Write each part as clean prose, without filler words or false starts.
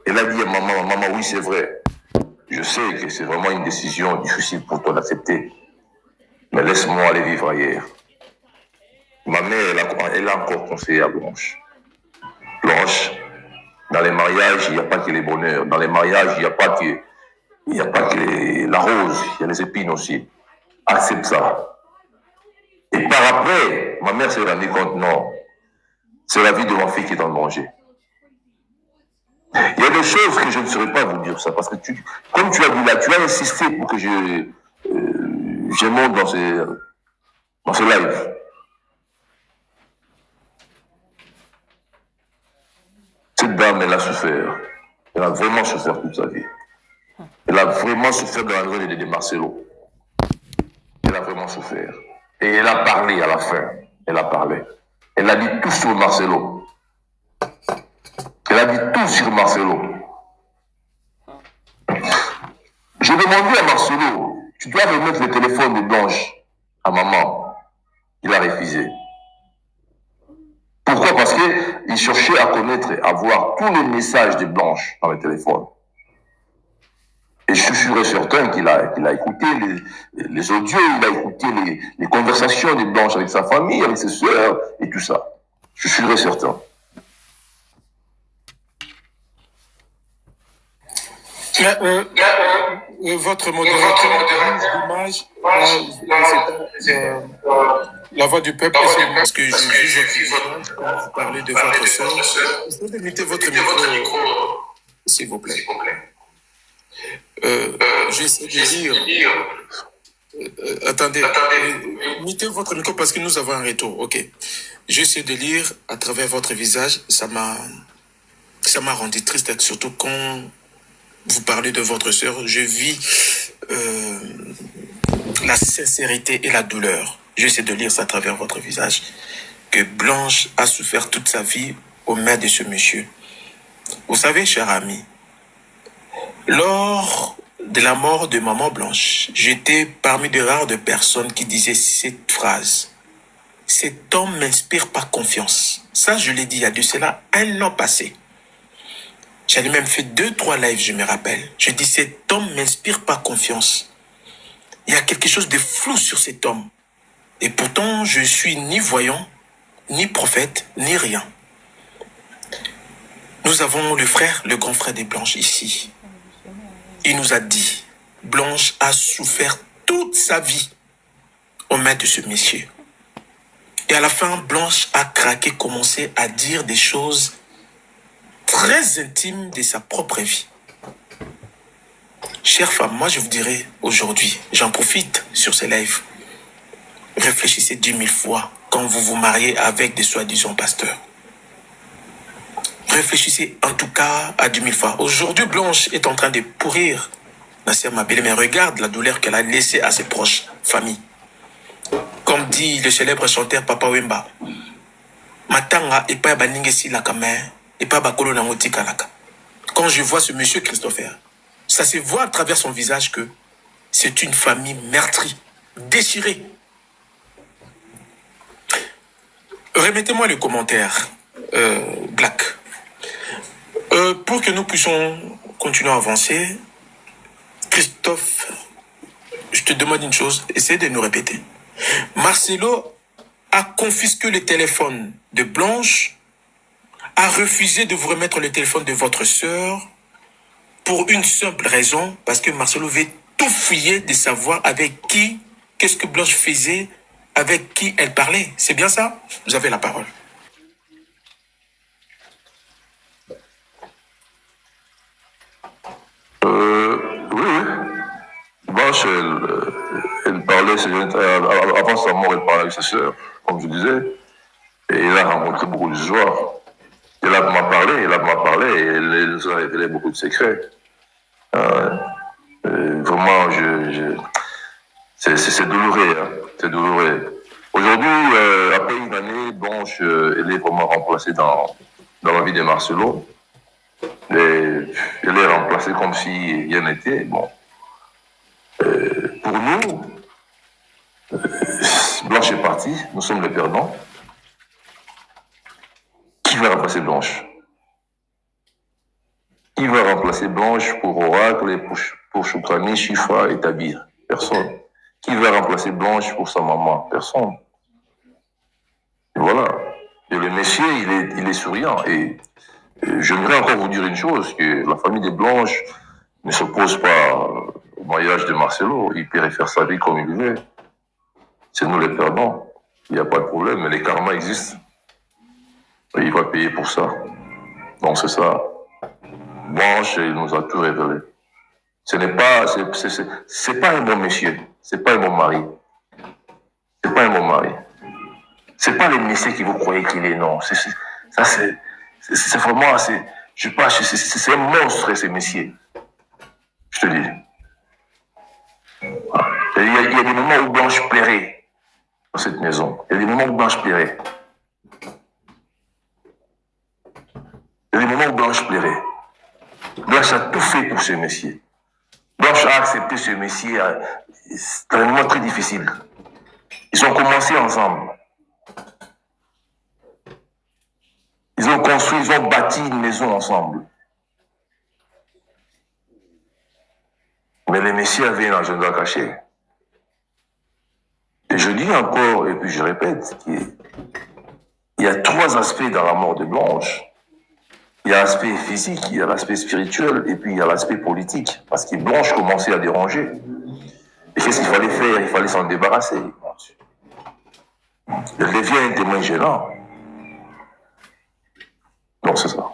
Elle a dit à maman, maman, oui, c'est vrai. Je sais que c'est vraiment une décision difficile pour toi d'accepter. Mais laisse-moi aller vivre ailleurs. Ma mère, elle a encore conseillé à Blanche. Blanche, dans les mariages, il n'y a pas que les bonheurs. Dans les mariages, il n'y a pas que la rose, il y a les épines aussi. Accepte ça. Et par après, ma mère s'est rendue compte, non, c'est la vie de ma fille qui est en danger. Il y a des choses que je ne saurais pas vous dire ça, parce que comme tu as dit là, tu as insisté pour que je monte dans ce live. Cette dame, elle a souffert. Elle a vraiment souffert toute sa vie. Elle a vraiment souffert de la nouvelle de Marcelo. Elle a vraiment souffert. Et elle a parlé à la fin. Elle a parlé. Elle a dit tout sur Marcelo. Elle a dit tout sur Marcelo. J'ai demandé à Marcelo, tu dois remettre le téléphone de Blanche à maman. Il a refusé. Pourquoi? Parce qu'il cherchait à connaître, à voir tous les messages de Blanche dans le téléphone. Et je suis sûr et certain qu'il a écouté les audios, il a écouté les conversations de Blanche avec sa famille, avec ses soeurs et tout ça. Je suis sûr et certain. Votre modérateur d'image, la voix du peuple, parce que je vis votre visage quand vous parlez de votre soeur. Essayez de muter votre micro, s'il vous plaît. J'essaie de lire. Attendez, mutez votre micro parce que nous avons un retour. Ok. J'essaie de lire à travers votre visage. Ça m'a rendu triste, surtout quand vous parlez de votre sœur. Je vis la sincérité et la douleur. J'essaie de lire ça à travers votre visage. Que Blanche a souffert toute sa vie aux mains de ce monsieur. Vous savez, cher ami, lors de la mort de maman Blanche, j'étais parmi de rares de personnes qui disaient cette phrase. Cet homme m'inspire pas confiance. Ça, je l'ai dit il y a de cela 1 an passé. J'avais même fait 2-3 lives, je me rappelle. Je dis, cet homme m'inspire pas confiance. Il y a quelque chose de flou sur cet homme. Et pourtant, je suis ni voyant, ni prophète, ni rien. Nous avons le frère, le grand frère des Blanches ici. Il nous a dit, Blanche a souffert toute sa vie aux mains de ce monsieur. Et à la fin, Blanche a craqué, commencé à dire des choses très intimes de sa propre vie. Chère femme, moi je vous dirais aujourd'hui, j'en profite sur ces lives. Réfléchissez 10 000 fois quand vous vous mariez avec des soi-disant pasteurs. Réfléchissez en tout cas à 10 000 fois. Aujourd'hui, Blanche est en train de pourrir. Nasser Mabele, mais regarde la douleur qu'elle a laissée à ses proches familles. Comme dit le célèbre chanteur Papa Wemba, Matanga et pas baningesi la kamé et pas bakolo na motika laka. Quand je vois ce monsieur Christopher, ça se voit à travers son visage que c'est une famille meurtrie, déchirée. Remettez-moi les commentaires, Black. Pour que nous puissions continuer à avancer, Christophe, je te demande une chose, essaie de nous répéter. Marcelo a confisqué le téléphone de Blanche, a refusé de vous remettre le téléphone de votre sœur pour une simple raison, parce que Marcelo veut tout fouiller de savoir avec qui, qu'est-ce que Blanche faisait, avec qui elle parlait. C'est bien ça? Vous avez la parole. Oui. Blanche, elle parlait, avant sa mort, elle parlait avec sa sœur, comme je disais, et elle a rencontré beaucoup de joie. Elle m'a parlé, et elle nous a révélé beaucoup de secrets. Vraiment, c'est douloureux, hein, c'est douloureux. Aujourd'hui, après une année, Blanche, elle est vraiment remplacée dans la vie de Marcelo. Elle est remplacée comme si rien n'était. Bon. Pour nous, Blanche est partie, nous sommes les perdants. Qui va remplacer Blanche? Qui va remplacer Blanche pour Oracle et pour Choukrani, Chifa et Tabir? Personne. Qui va remplacer Blanche pour sa maman? Personne. Et voilà. Et le messier, il est souriant. Et j'aimerais encore vous dire une chose, que la famille des Blanches ne s'oppose pas au mariage de Marcelo. Il pourrait faire sa vie comme il veut. C'est nous les perdants. Il n'y a pas de problème, mais les karmas existent. Et il va payer pour ça. Donc c'est ça. Blanche, il nous a tout révélé. Ce n'est pas, c'est pas un bon monsieur. C'est pas un bon mari. C'est pas un bon mari. C'est pas le messier qui vous croyez qu'il est, non. Ça, c'est vraiment, je sais pas, c'est un monstre, ce messier. Je te dis. Il y a des moments où Blanche plairait dans cette maison. Il y a des moments où Blanche plairait. Il y a des moments où Blanche plairait. Blanche a tout fait pour ce messier. Blanche a accepté ce messier. C'est un moment très difficile. Ils ont commencé ensemble. Ils ont construit, ils ont bâti une maison ensemble. Mais le messier avait un agenda caché. Et je dis encore, et puis je répète, qu'il y a 3 aspects dans la mort de Blanche. Il y a l'aspect physique, il y a l'aspect spirituel, et puis il y a l'aspect politique. Parce que Blanche commençait à déranger. Et qu'est-ce qu'il fallait faire? Il fallait s'en débarrasser. Elle devient un témoin gênant. Donc c'est ça.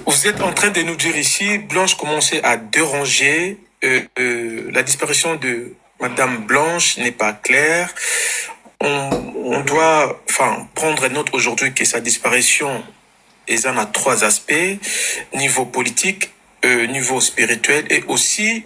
Vous êtes en train de nous dire ici, Blanche commençait à déranger, la disparition de Madame Blanche n'est pas claire. On doit prendre note aujourd'hui que sa disparition en a 3 aspects, niveau politique, niveau spirituel et aussi